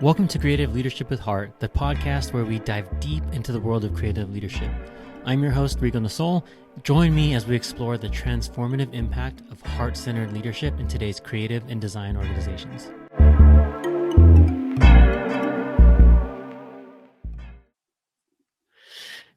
Welcome to Creative Leadership with Heart, the podcast where we dive deep into the world of creative leadership. I'm your host, Rico Nasol. Join me as we explore the transformative impact of heart-centered leadership in today's creative and design organizations.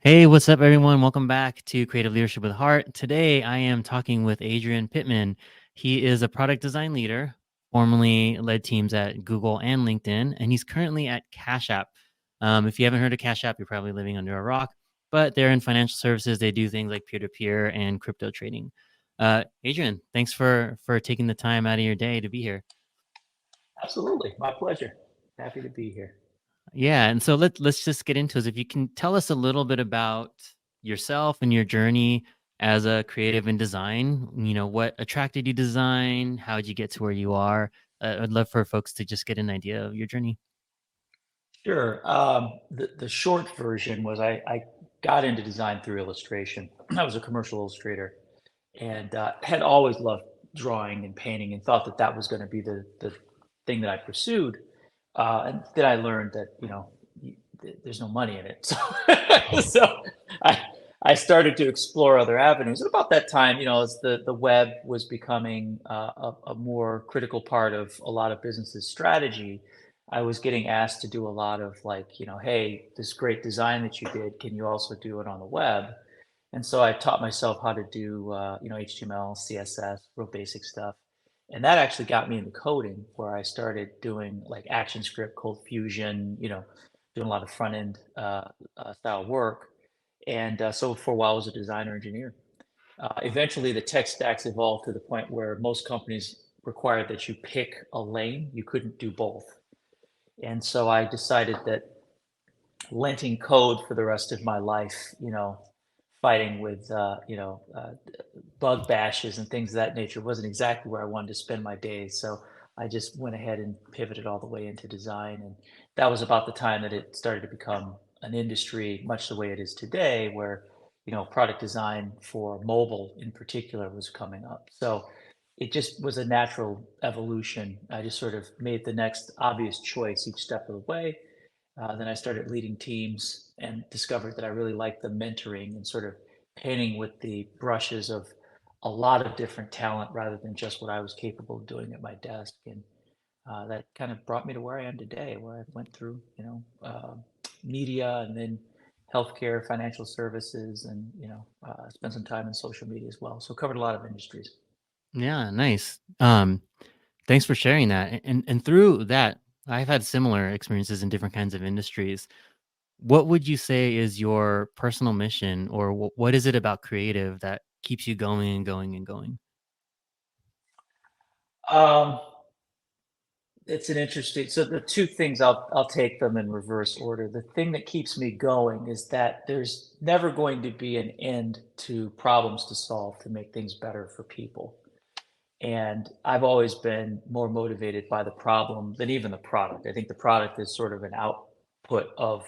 Hey, what's up, everyone? Welcome back to Creative Leadership with Heart. Today, I am talking with Adrian Pittman. He is a product design leader, formerly led teams at Google and LinkedIn, and he's currently at Cash App. If you haven't heard of Cash App, you're probably living under a rock, but they're in financial services. They do things like peer-to-peer and crypto trading. Adrian, thanks for taking the time out of your day to be here. Absolutely. My pleasure. Happy to be here. Yeah, and so let's just get into it. If you can tell us a little bit about yourself and your journey as a creative in design, what attracted you to design? How did you get to where you are? I'd love for folks to just get an idea of your journey. Sure. The short version was I got into design through illustration. I was a commercial illustrator and had always loved drawing and painting and thought that that was going to be the thing that I pursued. And then I learned that, there's no money in it. So, so I, I started to explore other avenues. And about that time, as the web was becoming a more critical part of a lot of businesses' strategy, I was getting asked to do a lot of like, hey, this great design that you did, can you also do it on the web? And so I taught myself how to do, HTML, CSS, real basic stuff. And that actually got me into coding, where I started doing like ActionScript, Cold Fusion, doing a lot of front end style work. And so for a while, I was a designer engineer. Eventually, the tech stacks evolved to the point where most companies required that you pick a lane. You couldn't do both. And so I decided that lenting code for the rest of my life, fighting with, bug bashes and things of that nature wasn't exactly where I wanted to spend my days. So I just went ahead and pivoted all the way into design. And that was about the time that it started to become an industry, much the way it is today, where, product design for mobile in particular was coming up. So it just was a natural evolution. I just sort of made the next obvious choice each step of the way. Then I started leading teams and discovered that I really liked the mentoring and sort of painting with the brushes of a lot of different talent rather than just what I was capable of doing at my desk. And that kind of brought me to where I am today, where I went through, media and then healthcare, financial services, and, spent some time in social media as well. So covered a lot of industries. Yeah, nice. Thanks for sharing that. And through that, I've had similar experiences in different kinds of industries. What would you say is your personal mission, or what is it about creative that keeps you going and going and going? Um, It's an interesting, so the two things, I'll take them in reverse order. The thing that keeps me going is that there's never going to be an end to problems to solve to make things better for people. And I've always been more motivated by the problem than even the product. I think the product is sort of an output of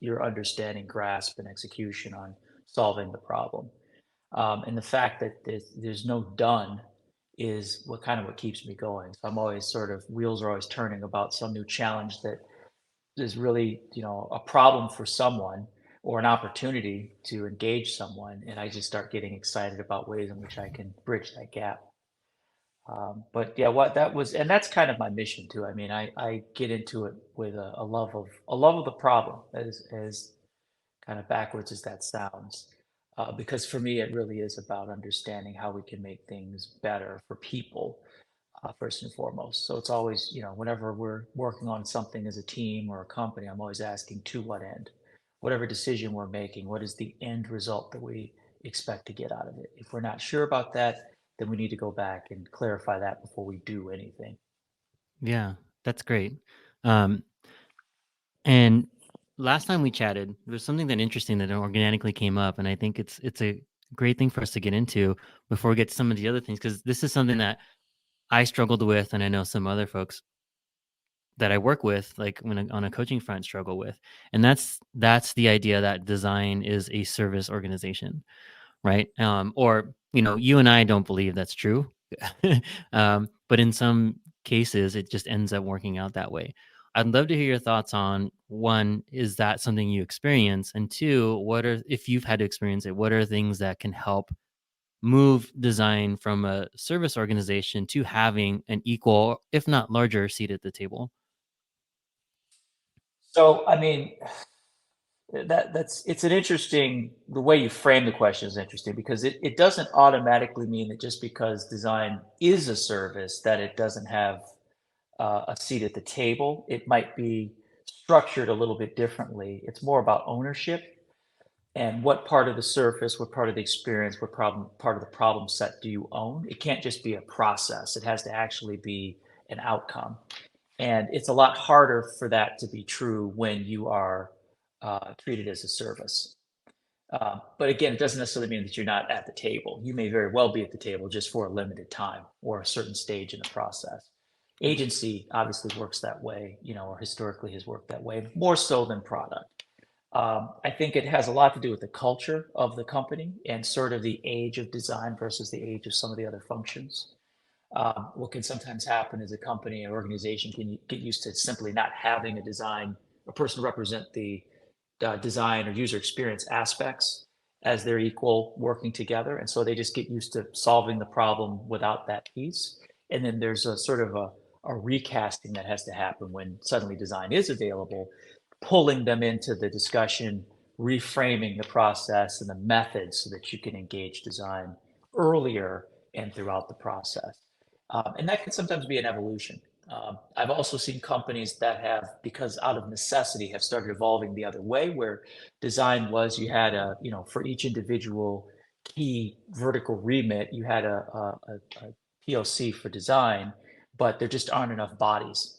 your understanding, grasp, and execution on solving the problem. And the fact that there's no done is what keeps me going. So I'm always sort of wheels are always turning about some new challenge that is really, a problem for someone or an opportunity to engage someone. And I just start getting excited about ways in which I can bridge that gap. But yeah, what that was, and that's kind of my mission too. I mean, I get into it with a love of the problem, as kind of backwards as that sounds. Because for me, it really is about understanding how we can make things better for people, first and foremost. So it's always, whenever we're working on something as a team or a company, I'm always asking to what end? Whatever decision we're making, what is the end result that we expect to get out of it? If we're not sure about that, then we need to go back and clarify that before we do anything. Yeah, that's great. Um, and last time we chatted, there was something that interesting that organically came up, and I think it's a great thing for us to get into before we get to some of the other things, because this is something that I struggled with, and I know some other folks that I work with, like on a coaching front, struggle with, and that's the idea that design is a service organization, right? Or you and I don't believe that's true, but in some cases, it just ends up working out that way. I'd love to hear your thoughts on one, is that something you experience? And two, what are, if you've had to experience it, what are things that can help move design from a service organization to having an equal, if not larger, seat at the table? So, I mean, that's it's an interesting the way you frame the question is interesting because it doesn't automatically mean that just because design is a service that it doesn't have a seat at the table. It might be structured a little bit differently. It's more about ownership and what part of the surface, what part of the experience, what problem part of the problem set do you own? It can't just be a process. It has to actually be an outcome. And it's a lot harder for that to be true when you are treated as a service. But again, it doesn't necessarily mean that you're not at the table. You may very well be at the table just for a limited time or a certain stage in the process. Agency obviously works that way, or historically has worked that way, more so than product. I think it has a lot to do with the culture of the company and sort of the age of design versus the age of some of the other functions. What can sometimes happen is a company or organization can get used to simply not having a person represent the design or user experience aspects as their equal working together. And so they just get used to solving the problem without that piece. And then there's a sort of a recasting that has to happen when suddenly design is available, pulling them into the discussion, reframing the process and the methods so that you can engage design earlier and throughout the process. And that can sometimes be an evolution. I've also seen companies that have, because out of necessity, have started evolving the other way, where design was you had for each individual key vertical remit, you had a POC for design, but there just aren't enough bodies.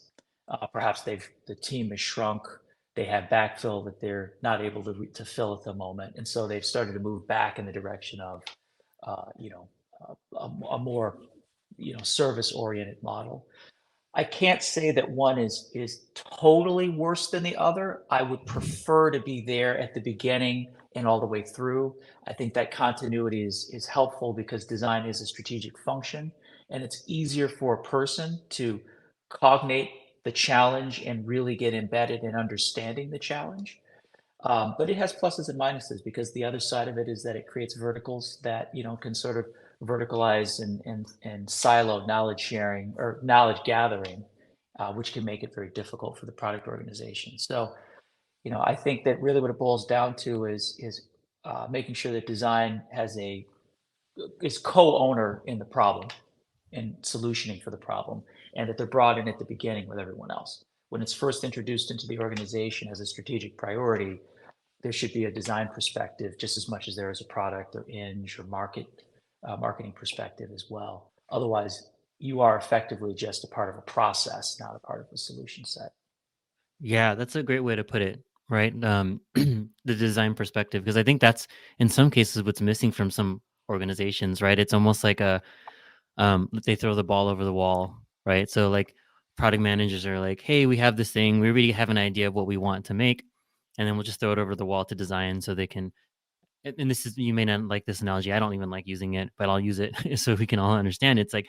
Perhaps the team has shrunk, they have backfill that they're not able to fill at the moment, and so they've started to move back in the direction of, uh, you know, a more service oriented model. I can't say that one is totally worse than the other. I would prefer to be there at the beginning and all the way through. I think that continuity is helpful because design is a strategic function, and it's easier for a person to cognate the challenge and really get embedded in understanding the challenge. But it has pluses and minuses because the other side of it is that it creates verticals that, can sort of verticalize and silo knowledge sharing or knowledge gathering, which can make it very difficult for the product organization. So, I think that really what it boils down to is making sure that design is co-owner in the problem and solutioning for the problem, and that they're brought in at the beginning with everyone else. When it's first introduced into the organization as a strategic priority, there should be a design perspective just as much as there is a product or or marketing perspective as well. Otherwise, you are effectively just a part of a process, not a part of a solution set. Yeah, that's a great way to put it, right? The design perspective, because I think that's in some cases what's missing from some organizations, right? It's almost like they throw the ball over the wall, right? So like product managers are like, hey, we have this thing, we already have an idea of what we want to make, and then we'll just throw it over the wall to design so they can. And this is, you may not like this analogy. I don't even like using it, but I'll use it so we can all understand. It's like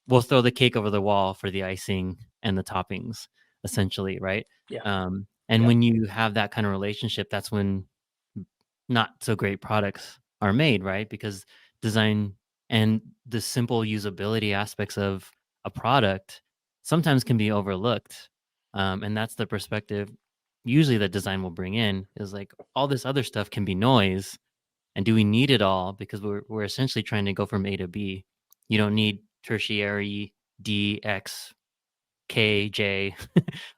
we'll throw the cake over the wall for the icing and the toppings, essentially, right? Yeah. And Yep. when you have that kind of relationship, that's when not so great products are made, right? Because design and the simple usability aspects of a product sometimes can be overlooked. And that's the perspective usually that design will bring in, is like all this other stuff can be noise. And do we need it all? Because we're essentially trying to go from A to B. You don't need tertiary D, X, K, J,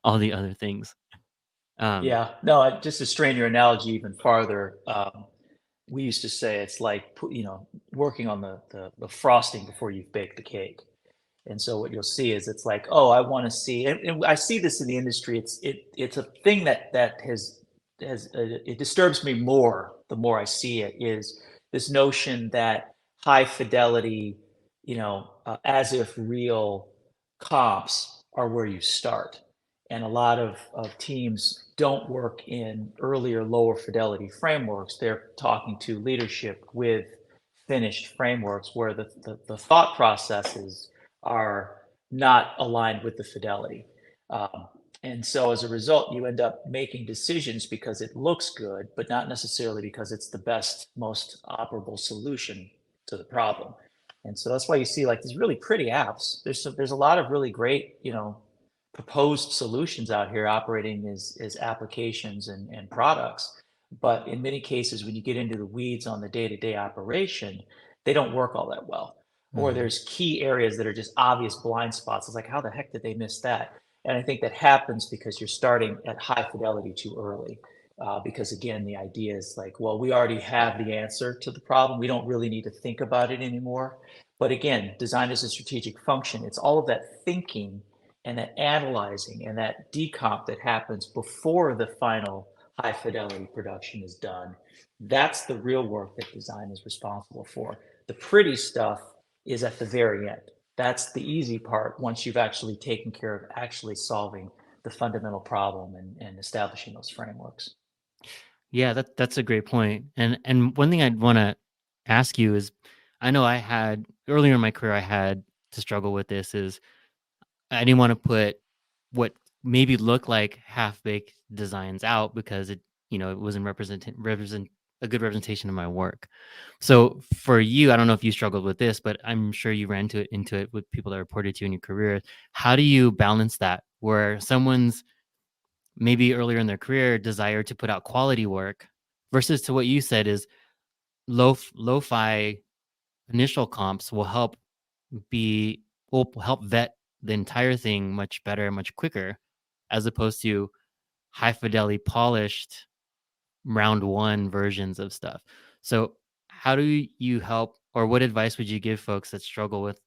all the other things. Um, Yeah. No, just to strain your analogy even farther, we used to say it's like, working on the frosting before you've baked the cake. And so what you'll see is it's like, oh, I want to see, and I see this in the industry. It's a thing that it disturbs me more the more I see it, is this notion that high fidelity, as if real comps are where you start. And a lot of teams don't work in earlier, lower fidelity frameworks. They're talking to leadership with finished frameworks where the thought processes are not aligned with the fidelity. Um, And so as a result, you end up making decisions because it looks good, but not necessarily because it's the best, most operable solution to the problem. And so that's why you see like these really pretty apps. There's a lot of really great, proposed solutions out here operating as applications and products. But in many cases, when you get into the weeds on the day-to-day operation, they don't work all that well. Or Mhm. there's key areas that are just obvious blind spots. It's like, how the heck did they miss that? And I think that happens because you're starting at high fidelity too early. Because again, the idea is like, well, we already have the answer to the problem. We don't really need to think about it anymore. But again, design is a strategic function. It's all of that thinking and that analyzing and that decomp that happens before the final high fidelity production is done. That's the real work that design is responsible for. The pretty stuff is at the very end. That's the easy part once you've actually taken care of actually solving the fundamental problem and establishing those frameworks. Yeah, that's a great point. And one thing I'd want to ask you is, I know I had earlier in my career I had to struggle with this. Is I didn't want to put what maybe looked like half baked designs out because it wasn't represent a good representation of my work. So for you, I don't know if you struggled with this, but I'm sure you ran into it with people that reported to you in your career. How do you balance that where someone's maybe earlier in their career desire to put out quality work versus to what you said is lo-fi initial comps will help vet the entire thing much better, much quicker, as opposed to high fidelity polished round one versions of stuff. So how do you help, or what advice would you give folks that struggle with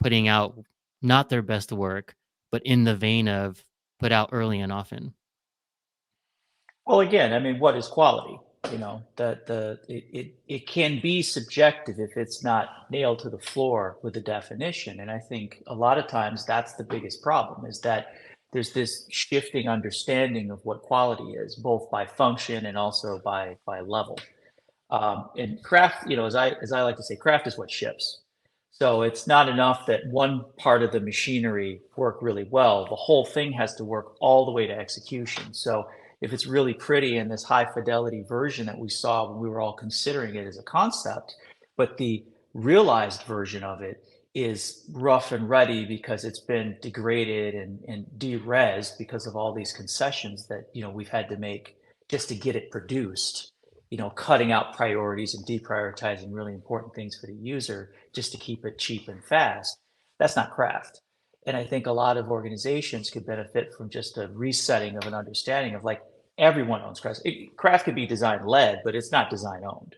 putting out not their best work, but in the vein of put out early and often? Well, again, I mean, what is quality? It can be subjective if it's not nailed to the floor with a definition. And I think a lot of times that's the biggest problem is that there's this shifting understanding of what quality is, both by function and also by level. And craft, as I like to say, craft is what ships. So it's not enough that one part of the machinery work really well. The whole thing has to work all the way to execution. So if it's really pretty in this high fidelity version that we saw when we were all considering it as a concept, but the realized version of it is rough and ready because it's been degraded and de-res because of all these concessions that we've had to make just to get it produced, cutting out priorities and deprioritizing really important things for the user just to keep it cheap and fast. That's not craft. And I think a lot of organizations could benefit from just a resetting of an understanding of like everyone owns craft. Craft could be design led, but it's not design owned.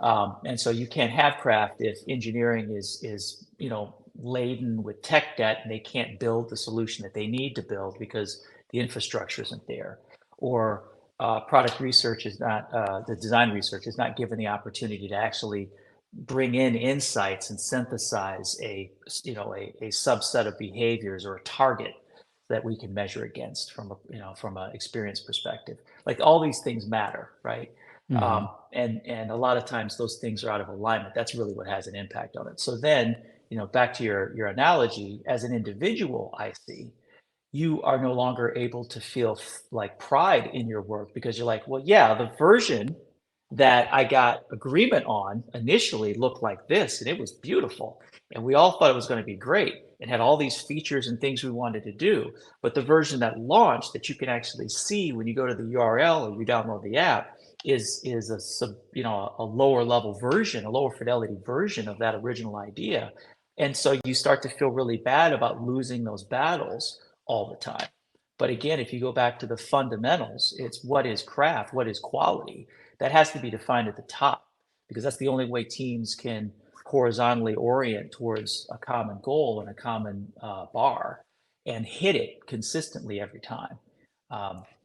And so you can't have craft if engineering is laden with tech debt and they can't build the solution that they need to build because the infrastructure isn't there, or product research is not the design research is not given the opportunity to actually bring in insights and synthesize a subset of behaviors or a target that we can measure against from a experience perspective. Like all these things matter, right? Hmm. And a lot of times those things are out of alignment. That's really what has an impact on it. So then, back to your analogy, as an individual, I see you are no longer able to feel like pride in your work because you're like, well, yeah, the version that I got agreement on initially looked like this and it was beautiful. And we all thought it was going to be great and had all these features and things we wanted to do. But the version that launched that you can actually see when you go to the URL or you download the app is a lower level version, a lower fidelity version of that original idea. And so you start to feel really bad about losing those battles all the time. But again, if you go back to the fundamentals, it's what is craft, what is quality, that has to be defined at the top because that's the only way teams can horizontally orient towards a common goal and a common bar and hit it consistently every time.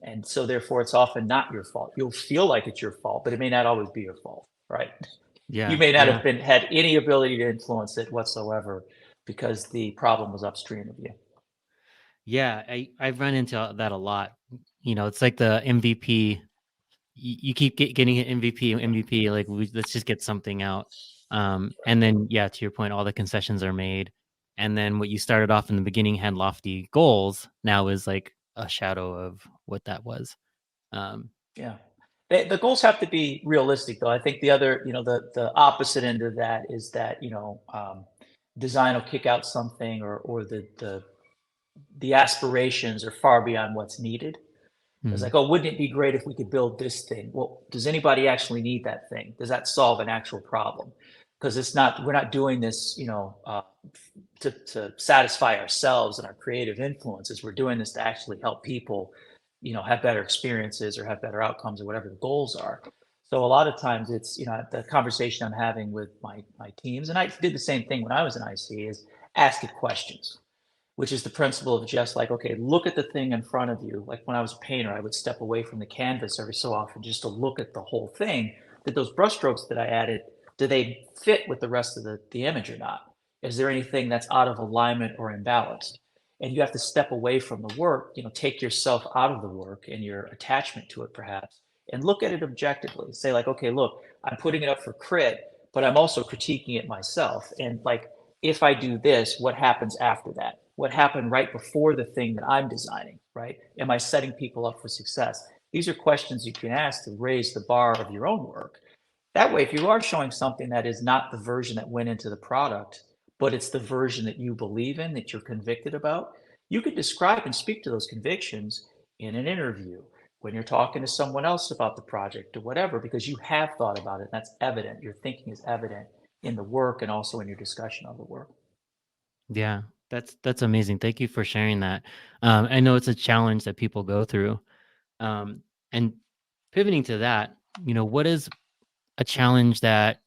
And so therefore it's often not your fault. You'll feel like it's your fault, but it may not always be your fault, right? You Yeah, may not have yeah. been had any ability to influence it whatsoever because the problem was upstream of you. Yeah, I've run into that a lot. It's like the MVP. You keep getting an MVP. Like let's just get something out. And then yeah, to your point, all the concessions are made, and then what you started off in the beginning had lofty goals. Now is like a shadow of what that was. Um, Yeah. The goals have to be realistic, though. I think the other, the opposite end of that is that, design will kick out something, or the aspirations are far beyond what's needed. It's mhm, like, oh, wouldn't it be great if we could build this thing? Well, does anybody actually need that thing? Does that solve an actual problem? Because we're not doing this, to satisfy ourselves and our creative influences. We're doing this to actually help people, have better experiences or have better outcomes or whatever the goals are. So a lot of times it's, the conversation I'm having with my teams, and I did the same thing when I was in IC, is ask it questions, which is the principle of just like, okay, look at the thing in front of you. Like when I was a painter, I would step away from the canvas every so often just to look at the whole thing. Did those brushstrokes that I added, do they fit with the rest of the image or not? Is there anything that's out of alignment or imbalanced? And you have to step away from the work, take yourself out of the work and your attachment to it perhaps, and look at it objectively. Say like, okay, look, I'm putting it up for crit, but I'm also critiquing it myself. And like, if I do this, what happens after that? What happened right before the thing that I'm designing, right? Am I setting people up for success? These are questions you can ask to raise the bar of your own work. That way, if you are showing something that is not the version that went into the product, but it's the version that you believe in, that you're convicted about, you could describe and speak to those convictions in an interview when you're talking to someone else about the project or whatever, because you have thought about it. And that's evident. Your thinking is evident in the work and also in your discussion of the work. yeah, that's amazing. Thank you for sharing that. I know it's a challenge that people go through. And pivoting to that, what is a challenge that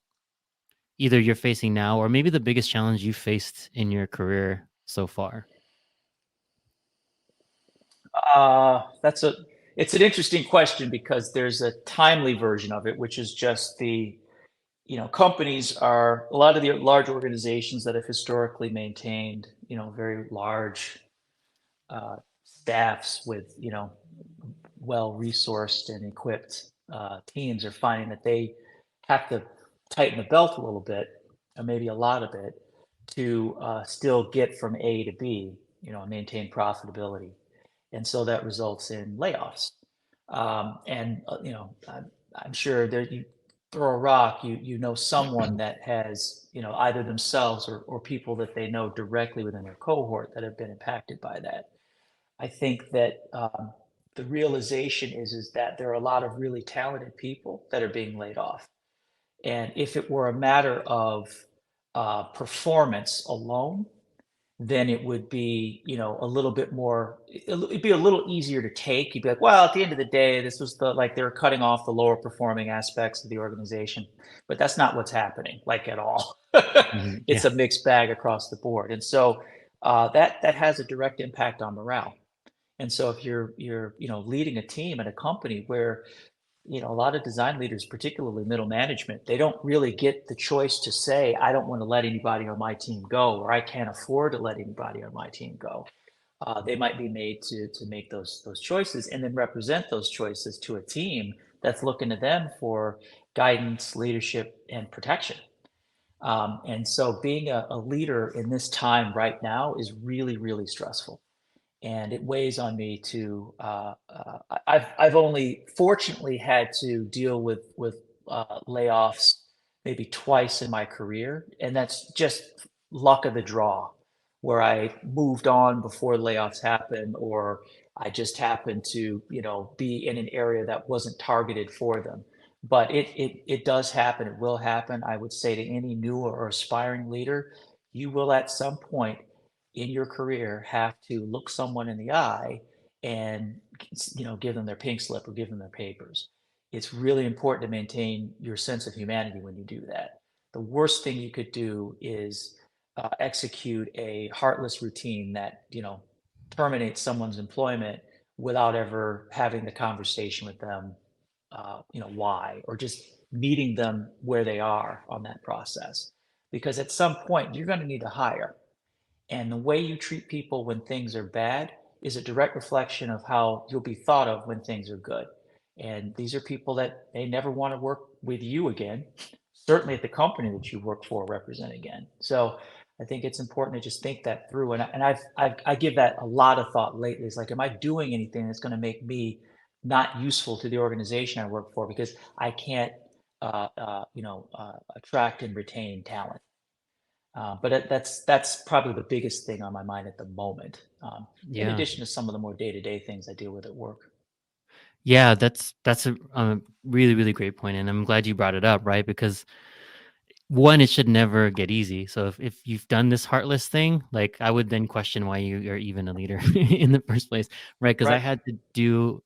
either you're facing now, or maybe the biggest challenge you faced in your career so far? That's a It's an interesting question because there's a timely version of it, which is just companies are a lot of the large organizations that have historically maintained, very large staffs with, well-resourced and equipped teams are finding that they have to tighten the belt a little bit, or maybe a lot of it, to still get from A to B, and maintain profitability. And so that results in layoffs. And I'm sure there you throw a rock, you know someone that has, either themselves or people that they know directly within their cohort that have been impacted by that. I think that the realization is that there are a lot of really talented people that are being laid off. And if it were a matter of performance alone, then it would be, a little bit more, it'd be a little easier to take. You'd be like, well, at the end of the day, this was like they were cutting off the lower performing aspects of the organization. But that's not what's happening, like at all. Mhm, It's yeah. a mixed bag across the board. And so that has a direct impact on morale. And so if you're leading a team at a company where a lot of design leaders, particularly middle management, they don't really get the choice to say, I don't want to let anybody on my team go, or I can't afford to let anybody on my team go. They might be made to make those choices and then represent those choices to a team that's looking to them for guidance, leadership, and protection. And so being a leader in this time right now is really, really stressful, and it weighs on me to I've only fortunately had to deal with layoffs maybe twice in my career, and that's just luck of the draw, where I moved on before layoffs happened, or I just happened to be in an area that wasn't targeted for them. But it does happen. It will happen. I would say to any new or aspiring leader, you will at some point in your career have to look someone in the eye and give them their pink slip or give them their papers. It's really important to maintain your sense of humanity when you do that. The worst thing you could do is execute a heartless routine that terminates someone's employment without ever having the conversation with them, why, or just meeting them where they are on that process, because at some point you're going to need to hire, and the way you treat people when things are bad is a direct reflection of how you'll be thought of when things are good. And these are people that they never want to work with you again, certainly at the company that you work for represent again. So I think it's important to just think that through, I give that a lot of thought lately. It's like, am I doing anything that's going to make me not useful to the organization I work for because I can't, attract and retain talent. That's probably the biggest thing on my mind at the moment. In Yeah. addition to some of the more day-to-day things I deal with at work. Yeah, that's a really, really great point, and I'm glad you brought it up, right? Because one, it should never get easy. So if you've done this heartless thing, like I would then question why you're even a leader in the first place, right? Because I Right. had to do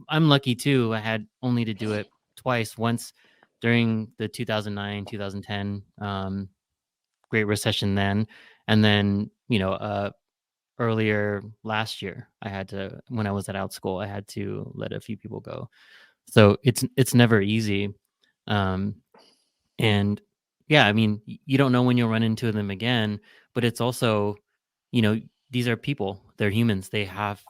I'm lucky too. I had only to do it twice. Once during the 2009, 2010 Great Recession then, and then earlier last year, I had to when I was at Outschool, I had to let a few people go. So it's never easy. Um, and yeah, I mean, you don't know when you'll run into them again, but it's also, you know, these are people. They're humans. They have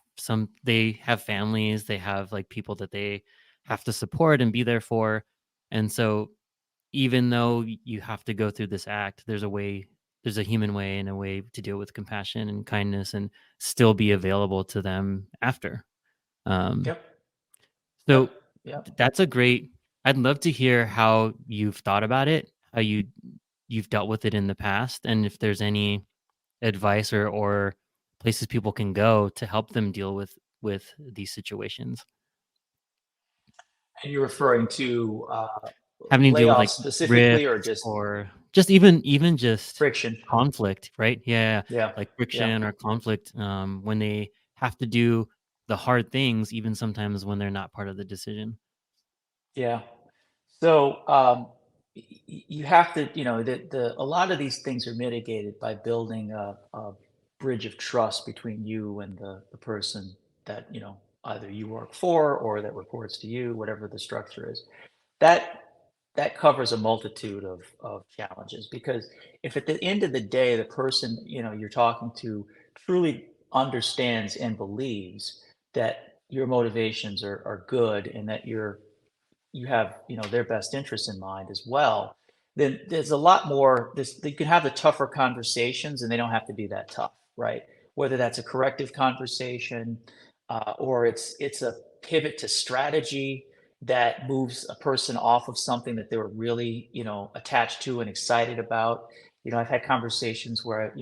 families, they have like people that they have to support and be there for. And so even though you have to go through this act, there's a human way and a way to deal with compassion and kindness and still be available to them after. Um, Yep. so Yep. Yep. that's a great I'd love to hear how you've thought about it, how you've dealt with it in the past, and if there's any advice or places people can go to help them deal with these situations. And you're referring to Having to deal with layoffs like specifically, or rifts just or just even just friction? conflict, right? Yeah, Yeah. like Yeah. friction or conflict when they have to do the hard things, even sometimes when they're not part of the decision. Yeah. So, you have to, a lot of these things are mitigated by building a bridge of trust between you and the person that, either you work for or that reports to you, whatever the structure is. That that covers a multitude of challenges, because if at the end of the day, the person, you're talking to truly understands and believes that your motivations are good, and that you have, their best interest in mind as well, then there's a lot more this you can have the tougher conversations, and they don't have to be that tough, right? Whether that's a corrective conversation, or it's a pivot to strategy that moves a person off of something that they were really, attached to and excited about. I've had conversations where,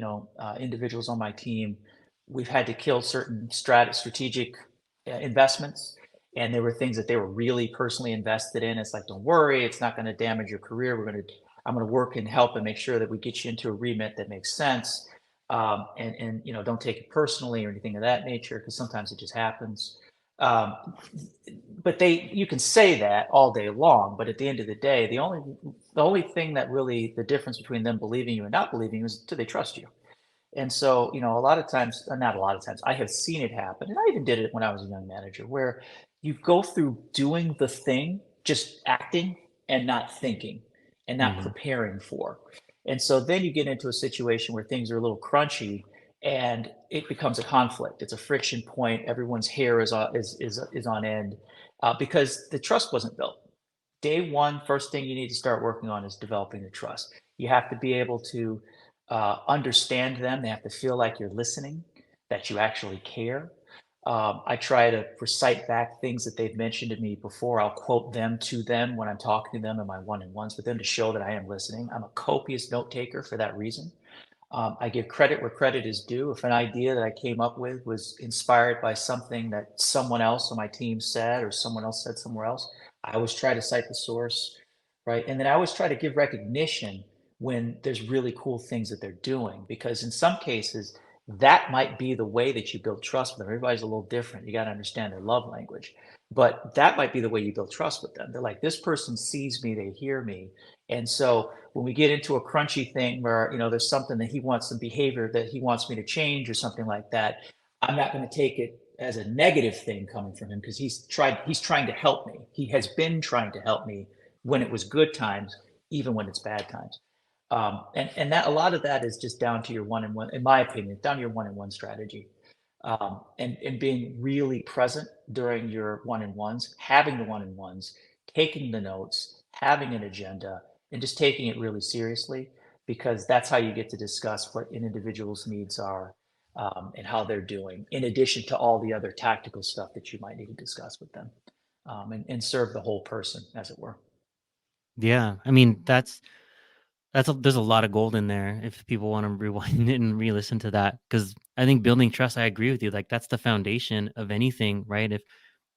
individuals on my team, we've had to kill certain strategic investments, and there were things that they were really personally invested in. It's like, don't worry, it's not going to damage your career. I'm going to work and help and make sure that we get you into a remit that makes sense. And don't take it personally or anything of that nature, because sometimes it just happens. Um, but you can say that all day long, but at the end of the day, the only thing that really, the difference between them believing you and not believing you, is, do they trust you? And so, a lot of times, not a lot of times, I have seen it happen. And I even did it when I was a young manager, where you go through doing the thing, just acting and not thinking and not Mhm. preparing for. And so then you get into a situation where things are a little crunchy, and it becomes a conflict. It's a friction point. Everyone's hair is on end, because the trust wasn't built. Day one, first thing you need to start working on is developing the trust. You have to be able to understand them. They have to feel like you're listening, that you actually care. I try to recite back things that they've mentioned to me before. I'll quote them to them when I'm talking to them in my one-on-ones with them, to show that I am listening. I'm a copious note taker for that reason. I give credit where credit is due. If an idea that I came up with was inspired by something that someone else on my team said, or someone else said somewhere else, I always try to cite the source, right? And then I always try to give recognition when there's really cool things that they're doing, because in some cases, that might be the way that you build trust with them. Everybody's a little different. You got to understand their love language, but that might be the way you build trust with them. They're like, this person sees me, they hear me. And so when we get into a crunchy thing where, there's something that he wants, some behavior that he wants me to change or something like that, I'm not going to take it as a negative thing coming from him, because he's trying to help me. He has been trying to help me when it was good times, even when it's bad times. And that, a lot of that is just down to your one and one, in my opinion, down to your one and one strategy. And being really present during your one and ones, having the one and ones, taking the notes, having an agenda, and just taking it really seriously. because that's how you get to discuss what an individual's needs are, and how they're doing, in addition to all the other tactical stuff that you might need to discuss with them, and serve the whole person, as it were. Yeah, I mean there's a lot of gold in there if people want to rewind it and re-listen to that, because I think building trust, I agree with you, like that's the foundation of anything, right? If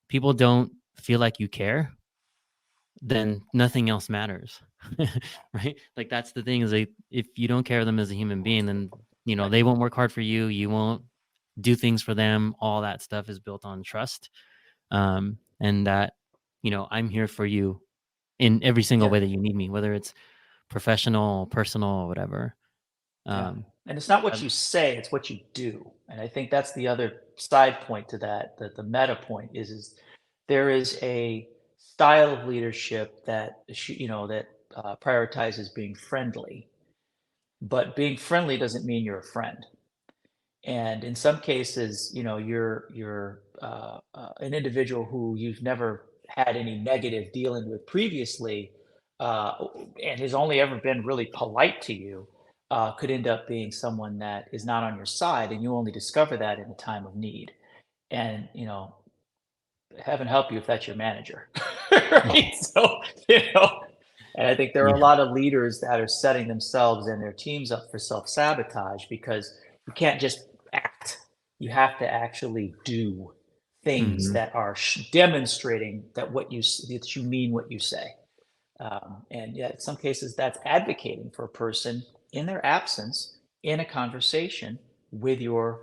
people don't feel like you care, then nothing else matters. Right? Like that's the thing, is like if you don't care them as a human being, then Right. they won't work hard for you, you won't do things for them. All that stuff is built on trust. And that, I'm here for you in every single Yeah. way that you need me, whether it's professional, personal, or whatever. Yeah. um And it's not I, what you say, it's what you do. And I think that's the other side point to that, that the meta point is there is a style of leadership that that prioritizes being friendly, but being friendly doesn't mean you're a friend. And in some cases, you're an individual who you've never had any negative dealing with previously, uh, and has only ever been really polite to you, could end up being someone that is not on your side, and you only discover that in a time of need. And heaven help you if that's your manager, right? So, and I think there are a yeah. lot of leaders that are setting themselves and their teams up for self-sabotage because you can't just act. You have to actually do things Hmm. that are demonstrating that that you mean what you say. And yet, in some cases, that's advocating for a person in their absence in a conversation with your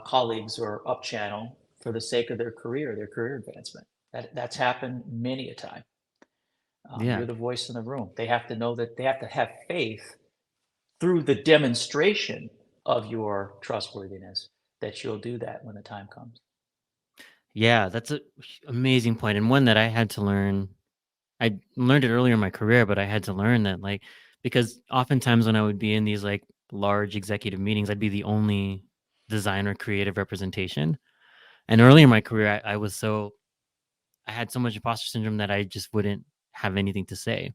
colleagues or up channel for the sake of their career advancement. That's happened many a time. Yeah. You're the voice in the room. They have to know that they have to have faith through the demonstration of your trustworthiness that you'll do that when the time comes. Yeah, that's a amazing point, and one that I had to learn. I learned it earlier in my career, but I had to learn that, like, because oftentimes when I would be in these like large executive meetings, I'd be the only designer creative representation. And early in my career, I had so much imposter syndrome that I just wouldn't have anything to say.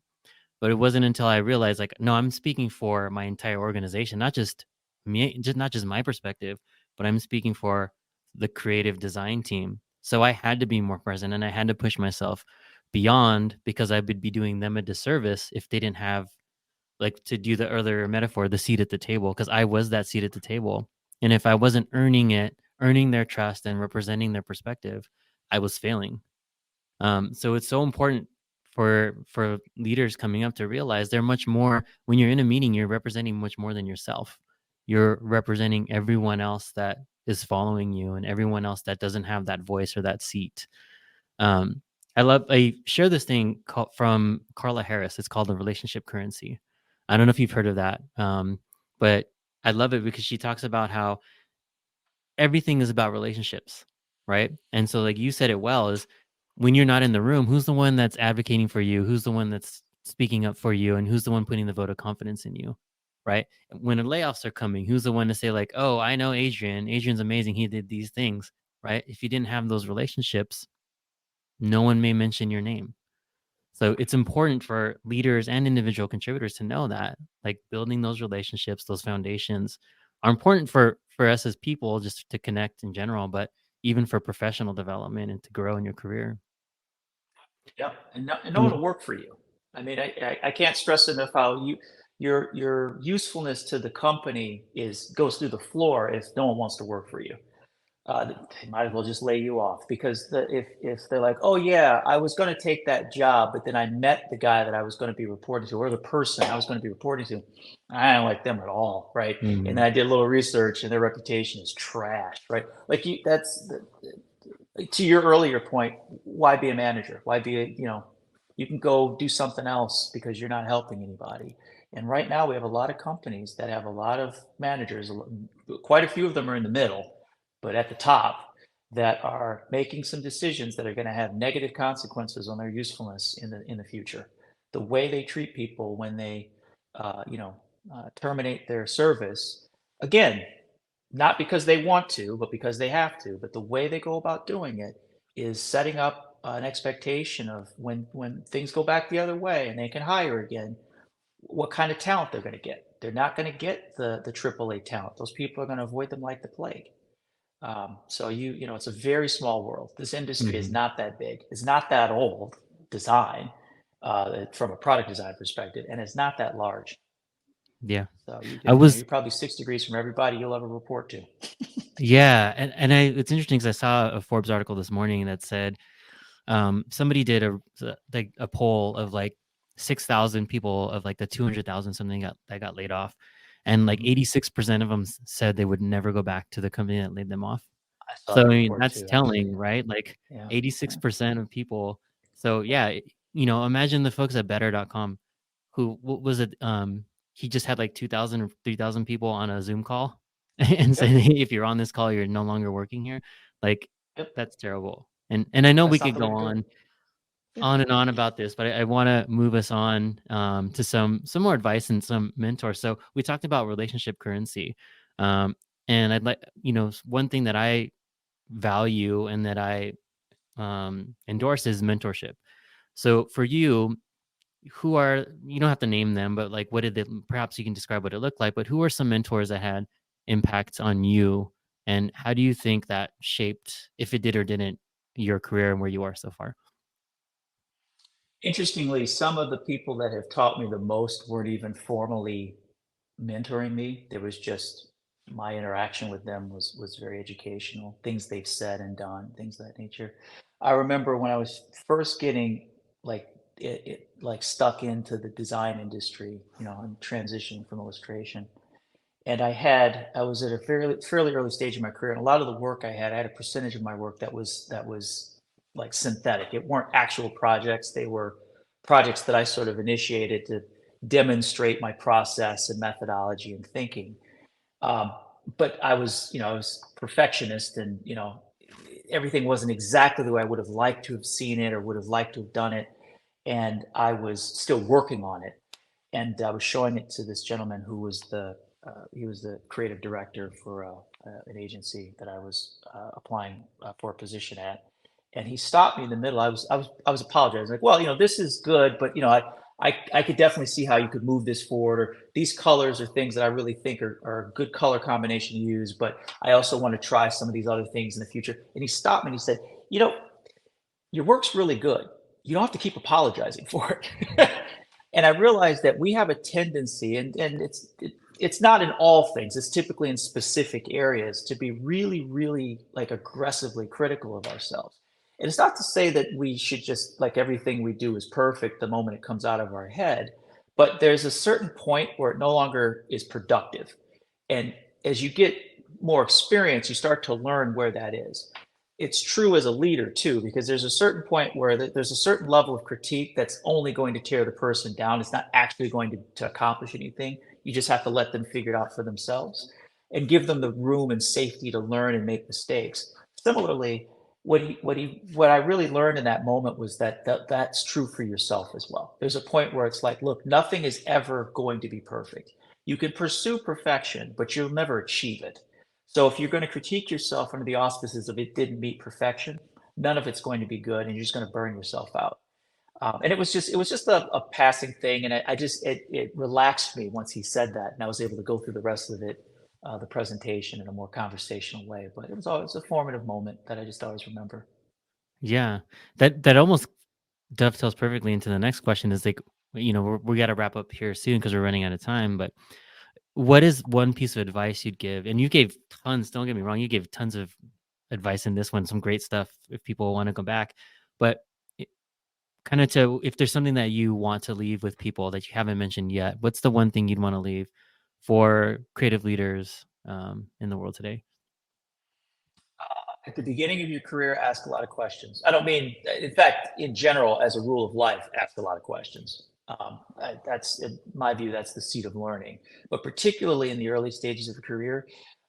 But it wasn't until I realized, like, no, I'm speaking for my entire organization, not just me, just not just my perspective, but I'm speaking for the creative design team. So I had to be more present and I had to push myself beyond, because I would be doing them a disservice if they didn't have, like, to do the earlier metaphor, the seat at the table, because I was that seat at the table. And if I wasn't earning their trust and representing their perspective, I was failing. So it's so important for leaders coming up to realize they're much more. When you're in a meeting, you're representing much more than yourself. You're representing everyone else that is following you and everyone else that doesn't have that voice or that seat. Um, I share this thing from Carla Harris. It's called the relationship currency. I don't know if you've heard of that, but I love it because she talks about how everything is about relationships, right? And so, like you said it well, is when you're not in the room, who's the one that's advocating for you? Who's the one that's speaking up for you? And who's the one putting the vote of confidence in you, right? When the layoffs are coming, who's the one to say, like, oh, I know Adrian. Adrian's amazing. He did these things, right? If you didn't have those relationships, no one may mention your name. So it's important for leaders and individual contributors to know that, like, building those relationships, those foundations are important for us as people, just to connect in general, but even for professional development and to grow in your career. Yep, and know Mm. it'll work for you. I mean, I can't stress enough how your usefulness to the company is goes through the floor if no one wants to work for you. They might as well just lay you off because if they're like, oh yeah, I was going to take that job, but then I met the guy that I was going to be reporting to, or the person I was going to be reporting to, I don't like them at all, right? And then Mhm. I did a little research, and their reputation is trash, right? Like to your earlier point, why be a manager? Why be you can go do something else because you're not helping anybody. And right now we have a lot of companies that have a lot of managers, quite a few of them are in the middle, but at the top that are making some decisions that are going to have negative consequences on their usefulness in the future. The way they treat people when they, terminate their service, again, not because they want to, but because they have to. But the way they go about doing it is setting up an expectation of when things go back the other way and they can hire again, what kind of talent they're going to get. They're not going to get the AAA talent. Those people are going to avoid them like the plague. So it's a very small world. This industry is Mhm. not that big. It's not that old design from a product design perspective, and it's not that large. Yeah. So I you're was probably 6 degrees from everybody you'll ever report to. yeah, and it's interesting because I saw a Forbes article this morning that said somebody did like a poll of like 6,000 people of like the 200,000 something that got laid off, and like Mhm. 86% of them said they would never go back to the company that laid them off. I saw So I that mean report that's too, actually. telling, right? Like Yeah. Yeah. 86% of people. So yeah, imagine the folks at Better.com who what was it? He just had like 2,000 or 3,000 people on a Zoom call and said, Yep. "Hey, if you're on this call, you're no longer working here." Like Yep. that's terrible. And I know we That's not could the way go to do it. Yeah. on and on about this, but I want to move us on to some more advice and some mentors. So we talked about relationship currency, um, and I'd like one thing that I value and that I endorse is mentorship. So for you, who are you don't have to name them, but like what did they perhaps you can describe what it looked like, but who are some mentors that had impacts on you and how do you think that shaped, if it did or didn't, your career and where you are so far? Interestingly, some of the people that have taught me the most weren't even formally mentoring me. There was just my interaction with them was very educational. Things they've said and done, things of that nature. I remember when I was first getting like like stuck into the design industry, and transitioning from illustration. And I was at a fairly early stage in my career, and a lot of the work I had a percentage of my work that was like synthetic. It weren't actual projects; they were projects that I sort of initiated to demonstrate my process and methodology and thinking. Um, but I was perfectionist, and everything wasn't exactly the way I would have liked to have seen it or would have liked to have done it, and I was still working on it. And I was showing it to this gentleman who was he was the creative director for an agency that I was applying for a position at, and he stopped me in the middle. I was apologizing, like, well, this is good, but I could definitely see how you could move this forward, or these colors are things that I really think are a good color combination to use, but I also want to try some of these other things in the future. And he stopped me and he said, you know, your work's really good. You don't have to keep apologizing for it. And I realized that we have a tendency, and it's not in all things. It's typically in specific areas to be really, really like aggressively critical of ourselves. And it's not to say that we should just like everything we do is perfect the moment it comes out of our head, but there's a certain point where it no longer is productive. And as you get more experience, you start to learn where that is. It's true as a leader too, because there's a certain point where there's a certain level of critique that's only going to tear the person down. It's not actually going to accomplish anything. You just have to let them figure it out for themselves and give them the room and safety to learn and make mistakes. Similarly, what I really learned in that moment was that's true for yourself as well. There's a point where it's like, look, nothing is ever going to be perfect. You can pursue perfection, but you'll never achieve it. So if you're going to critique yourself under the auspices of it didn't meet perfection, none of it's going to be good, and you're just going to burn yourself out. And it was just a passing thing, and it relaxed me once he said that, and I was able to go through the rest of it, the presentation, in a more conversational way. But it was always a formative moment that I just always remember. Yeah, that almost dovetails perfectly into the next question is like, we got to wrap up here soon because we're running out of time. But what is one piece of advice you'd give? And you gave tons, don't get me wrong, you gave tons of advice in this one, some great stuff if people want to go back. But kind of to, if there's something that you want to leave with people that you haven't mentioned yet, what's the one thing you'd want to leave for creative leaders in the world today? At the beginning of your career, ask a lot of questions. I don't mean, in fact, in general, as a rule of life, ask a lot of questions. That's, in my view, that's the seat of learning. But particularly in the early stages of a career,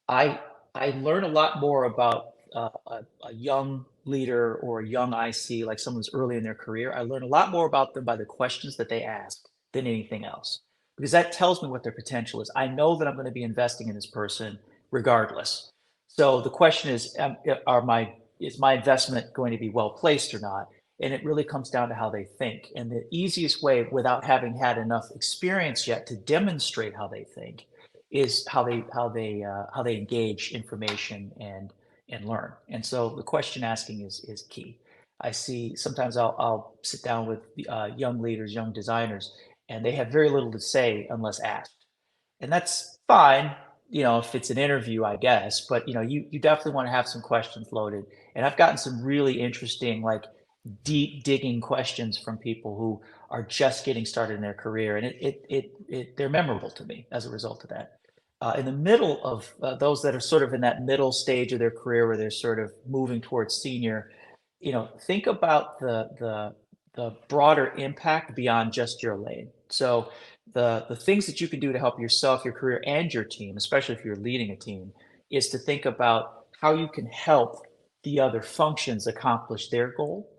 I I learn a lot more about a young leader or a young IC, like someone who's early in their career. I learn a lot more about them by the questions that they ask than anything else, because that tells me what their potential is. I know that I'm going to be investing in this person regardless. So the question is, is my investment going to be well placed or not? And it really comes down to how they think. And the easiest way, without having had enough experience yet to demonstrate how they think, is how they engage information and learn. And so the question asking is key. I see sometimes I'll sit down with young leaders, young designers, and they have very little to say unless asked, and that's fine. If it's an interview, I guess, but you definitely want to have some questions loaded. And I've gotten some really interesting, like, deep digging questions from people who are just getting started in their career, and they're memorable to me as a result of that. In the middle of those that are sort of in that middle stage of their career where they're sort of moving towards senior, think about the broader impact beyond just your lane. So the things that you can do to help yourself, your career, and your team, especially if you're leading a team, is to think about how you can help the other functions accomplish their goal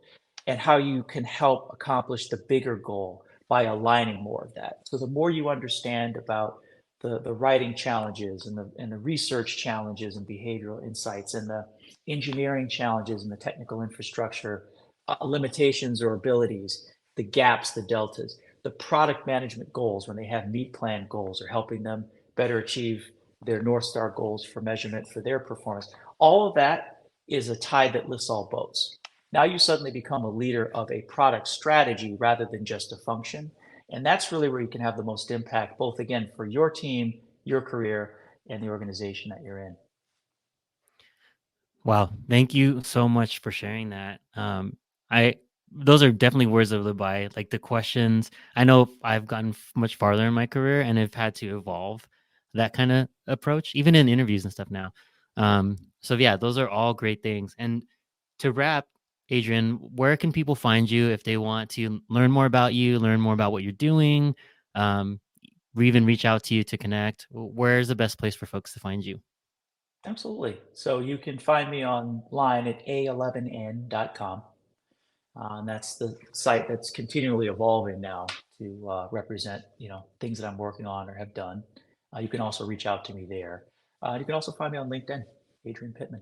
and how you can help accomplish the bigger goal by aligning more of that. So the more you understand about the writing challenges and the research challenges and behavioral insights and the engineering challenges and the technical infrastructure limitations or abilities, the gaps, the deltas, the product management goals when they have meet plan goals or helping them better achieve their North Star goals for measurement for their performance. All of that is a tide that lifts all boats. Now you suddenly become a leader of a product strategy rather than just a function. And that's really where you can have the most impact, both again for your team, your career, and the organization that you're in. Wow, thank you so much for sharing that. I those are definitely words of live by. Like the questions, I know I've gotten much farther in my career and have had to evolve that kind of approach, even in interviews and stuff now. So yeah, those are all great things. And to wrap, Adrian, where can people find you if they want to learn more about you, learn more about what you're doing, um, or even reach out to you to connect? Where's the best place for folks to find you? Absolutely. So you can find me online at a11n.com. And that's the site that's continually evolving now to represent, things that I'm working on or have done. You can also reach out to me there. You can also find me on LinkedIn, Adrian Pittman.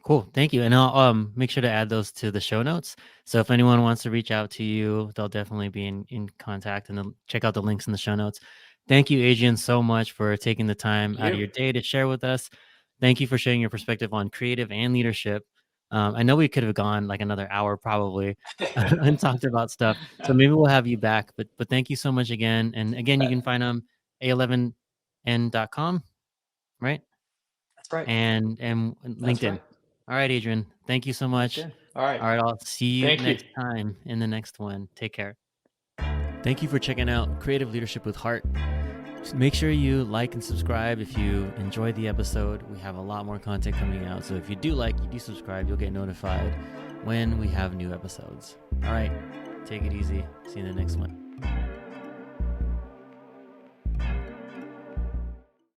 Cool. Thank you. And I'll make sure to add those to the show notes. So if anyone wants to reach out to you, they'll definitely be in contact, and they'll check out the links in the show notes. Thank you, Adrian, so much for taking the time out of You. your day to share with us. Thank you for sharing your perspective on creative and leadership. I know we could have gone like another hour probably and talked about stuff. So maybe we'll have you back. But thank you so much again. And again, you can find them a11n.com, right? That's right. And That's LinkedIn. right. All right, Adrian. Thank you so much. LinkedIn. All right. All right, I'll see you Thank you. next time in the next one. Take care. Thank you for checking out Creative Leadership with Heart. Make sure you like and subscribe if you enjoyed the episode. We have a lot more content coming out. So if you do subscribe, you'll get notified when we have new episodes. All right, take it easy. See you in the next one.